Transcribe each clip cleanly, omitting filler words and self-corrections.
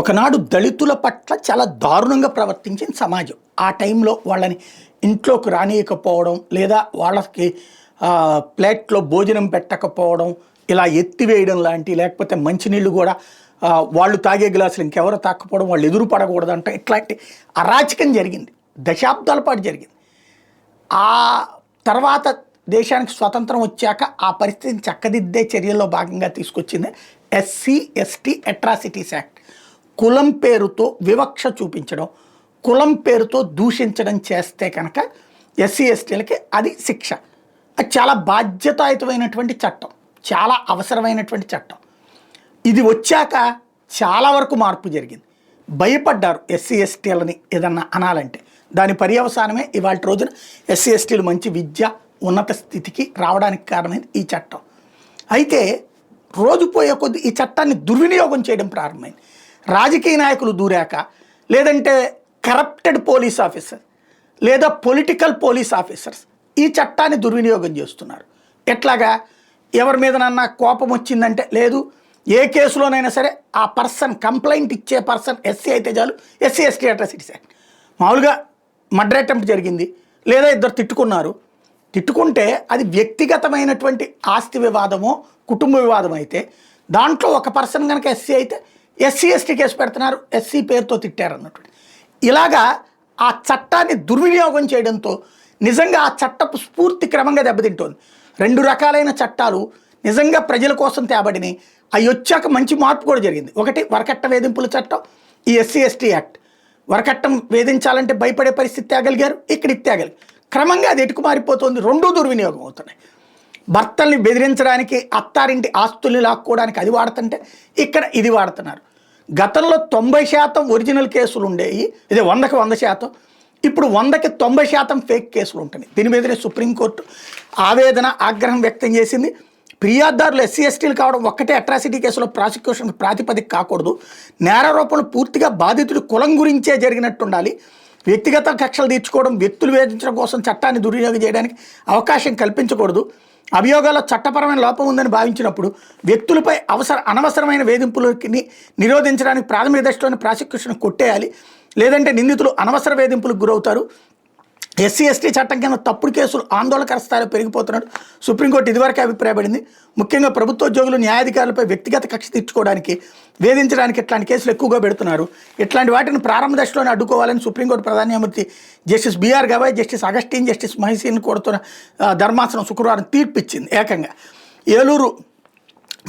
ఒకనాడు దళితుల పట్ల చాలా దారుణంగా ప్రవర్తించింది సమాజం. ఆ టైంలో వాళ్ళని ఇంట్లోకి రానియకపోవడం, లేదా వాళ్ళకి ప్లేట్లో భోజనం పెట్టకపోవడం, ఇలా ఎత్తివేయడం లాంటి, లేకపోతే మంచినీళ్ళు కూడా వాళ్ళు తాగే గ్లాసులు ఇంకెవరు తాకపోవడం, వాళ్ళు ఎదురు పడకూడదంట, ఇట్లాంటి అరాచకం జరిగింది. దశాబ్దాల పాటు జరిగింది. ఆ తర్వాత దేశానికి స్వతంత్రం వచ్చాక ఆ పరిస్థితిని చక్కదిద్దే చర్యల్లో భాగంగా తీసుకొచ్చింది ఎస్సీ ఎస్టీ అట్రాసిటీస్ యాక్ట్. కులం పేరుతో వివక్ష చూపించడం, కులం పేరుతో దూషించడం చేస్తే కనుక ఎస్సీ ఎస్టీలకి అది శిక్ష. అది చాలా బాధ్యతాయుతమైనటువంటి చట్టం, చాలా అవసరమైనటువంటి చట్టం. ఇది వచ్చాక చాలా వరకు మార్పు జరిగింది. భయపడ్డారు ఎస్సీ ఎస్టీలని ఏదన్నా అనాలంటే. దాని పర్యవసానమే ఇవాళ రోజున ఎస్సీ ఎస్టీలు మంచి విద్య, ఉన్నత స్థితికి రావడానికి కారణమైంది ఈ చట్టం. అయితే రోజు పోయే కొద్ది ఈ చట్టాన్ని దుర్వినియోగం చేయడం ప్రారంభమైంది. రాజకీయ నాయకులు దూరాక, లేదంటే కరప్టెడ్ పోలీస్ ఆఫీసర్ లేదా పొలిటికల్ పోలీస్ ఆఫీసర్స్ ఈ చట్టాన్ని దుర్వినియోగం చేస్తున్నారు. ఎట్లాగా? ఎవరి మీదనన్నా కోపం వచ్చిందంటే, లేదు ఏ కేసులోనైనా సరే ఆ పర్సన్, కంప్లైంట్ ఇచ్చే పర్సన్ ఎస్సీ అయితే చాలు, ఎస్సీ ఎస్టీ అట్రాసిటీస్ యాక్ట్. మామూలుగా మర్డర్ అటెంప్ట్ జరిగింది, లేదా ఇద్దరు తిట్టుకుంటే అది వ్యక్తిగతమైనటువంటి ఆస్తి వివాదమో కుటుంబ వివాదం అయితే, దాంట్లో ఒక పర్సన్ కనుక ఎస్సీ అయితే ఎస్సీ ఎస్టీ కేసు పెడుతున్నారు, ఎస్సీ పేరుతో తిట్టారు అన్నట్టు. ఇలాగా ఆ చట్టాన్ని దుర్వినియోగం చేయడంతో నిజంగా ఆ చట్టపు స్ఫూర్తి క్రమంగా దెబ్బతింటోంది. రెండు రకాలైన చట్టాలు నిజంగా ప్రజల కోసం తేబడినాయి. అవి వచ్చాక మంచి మార్పు కూడా జరిగింది. ఒకటి వరకట్న వేధింపుల చట్టం, ఈ ఎస్సీ ఎస్టీ యాక్ట్. వరకట్నం వేధించాలంటే భయపడే పరిస్థితి తేగలిగారు, ఇక్కడికి తేగలిగారు. క్రమంగా అది ఎటుకు మారిపోతుంది, రెండూ దుర్వినియోగం అవుతున్నాయి. భర్తల్ని బెదిరించడానికి, అత్తారింటి ఆస్తుల్ని లాక్కోవడానికి అది వాడుతుంటే ఇక్కడ ఇది వాడుతున్నారు. గతంలో 90% ఒరిజినల్ కేసులు ఉండేవి, ఇది 100కి 100%. ఇప్పుడు 100కి 90% ఫేక్ కేసులు ఉంటున్నాయి. దీని మీదనే సుప్రీంకోర్టు ఆవేదన, ఆగ్రహం వ్యక్తం చేసింది. ఫిర్యాదుదారులు ఎస్సీ ఎస్టీలు కావడం ఒక్కటే అట్రాసిటీ కేసులో ప్రాసిక్యూషన్ ప్రాతిపదిక కాకూడదు. నేరారోపణలు పూర్తిగా బాధితుడి కులం గురించే జరిగినట్టు ఉండాలి. వ్యక్తిగత కక్షలు తీర్చుకోవడం, వ్యక్తులు వేధించడం కోసం చట్టాన్ని దుర్వినియోగం చేయడానికి అవకాశం కల్పించకూడదు. అభియోగాల్లో చట్టపరమైన లోపం ఉందని భావించినప్పుడు వ్యక్తులపై అనవసరమైన వేధింపులని నిరోధించడానికి ప్రాథమిక దశలోని ప్రాసిక్యూషన్ కొట్టేయాలి. లేదంటే నిందితులు అనవసర వేధింపులకు గురవుతారు. ఎస్సీ ఎస్టీ చట్టం కింద తప్పుడు కేసులు ఆందోళనకర స్థాయిలో పెరిగిపోతున్నాడు. సుప్రీంకోర్టు ఇదివరకే అభిప్రాయపడింది. ముఖ్యంగా ప్రభుత్వ ఉద్యోగులు, న్యాయాధికారులపై వ్యక్తిగత కక్ష తీర్చుకోవడానికి, వేధించడానికి ఇట్లాంటి కేసులు ఎక్కువగా పెడుతున్నారు. ఇట్లాంటి వాటిని ప్రారంభ దశలోనే అడ్డుకోవాలని సుప్రీంకోర్టు ప్రధాన న్యాయమూర్తి justice B R Gavai, justice Augustine, justice మహిసీన్ కోరుతున్న ధర్మాసనం శుక్రవారం తీర్పు ఇచ్చింది. ఏకంగా ఏలూరు,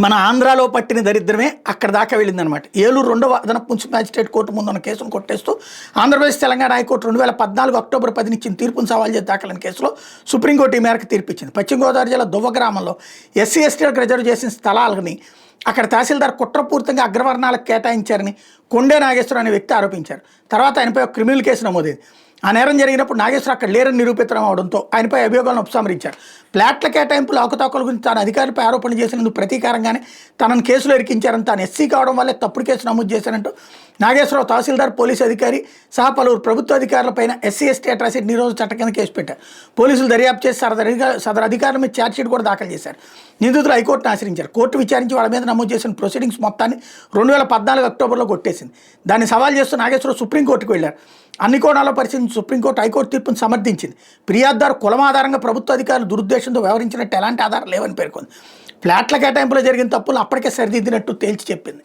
మన ఆంధ్రాలో పట్టిన దరిద్రమే అక్కడ దాకా వెళ్ళిందనమాట. ఏలూరు 2వ అదనపు మున్సిపల్ మ్యాజిస్ట్రేట్ కోర్టు ముందున్న కేసును కొట్టేస్తూ ఆంధ్రప్రదేశ్ తెలంగాణ హైకోర్టు 2014 అక్టోబర్ 10 ఇచ్చిన తీర్పును సవాల్ చేసి దాఖలైన కేసులో సుప్రీంకోర్టు ఈ మేరకు తీర్పిచ్చింది. పశ్చిమ గోదావరి జిల్లా దువ్వ గ్రామంలో ఎస్సీ ఎస్టీలకు రిజర్వ్ చేసిన స్థలాలని అక్కడ తహసీల్దార్ కుట్రపూర్తిగా అగ్రవర్ణాలకు కేటాయించారని కొండే నాగేశ్వర అనే వ్యక్తి ఆరోపించారు. తర్వాత ఆయనపై ఒక క్రిమినల్ కేసు నమోదైంది. ఆ నేరం జరిగినప్పుడు నాగేశ్వర అక్కడ లేరని నిరూపితం అవడంతో ఆయనపై అభియోగాలను ఉపసంహరించారు. ప్లాట్ల కేటాయింపులు, అవకతవకల గురించి తాను అధికారులపై ఆరోపణలు చేసినందుకు ప్రతీకారంగానే తనను కేసులో ఇరికించారని, తాను ఎస్సీ కావడం వల్లే తప్పుడు కేసు నమోదు చేశారంటూ నాగేశ్వరరావు తహసీల్దార్, పోలీసు అధికారి సహా పలువురు ప్రభుత్వ అధికారులపైన ఎస్సీ ఎస్టీ అట్రాసిటీ నిరోధక చట్టం కింద కేసు పెట్టారు. పోలీసులు దర్యాప్తు చేసి సదరు అధికారుల మీద ఛార్జ్షీట్ కూడా దాఖలు చేశారు. నిందితులు హైకోర్టును ఆశ్రయించారు. కోర్టు విచారించి వాళ్ళ మీద నమోదు చేసిన ప్రొసీడింగ్స్ మొత్తాన్ని 2014 అక్టోబర్లో కొట్టేసింది. దాన్ని సవాల్ చేస్తూ నాగేశ్వరరావు సుప్రీంకోర్టుకు వెళ్లారు. అన్ని కోణాల్లో పరిశీలించి సుప్రీంకోర్టు హైకోర్టు తీర్పును సమర్థించింది. ఫిర్యాదుదారు కులం ఆధారంగా ప్రభుత్వ అధికారులు దురుద్దేశంతో వ్యవహరించినట్టు ఎలాంటి ఆధారం లేవని పేర్కొంది. ఫ్లాట్ల కేటాయింపులో జరిగిన తప్పులు అప్పటికే సరిదిద్దినట్టు తేల్చి చెప్పింది.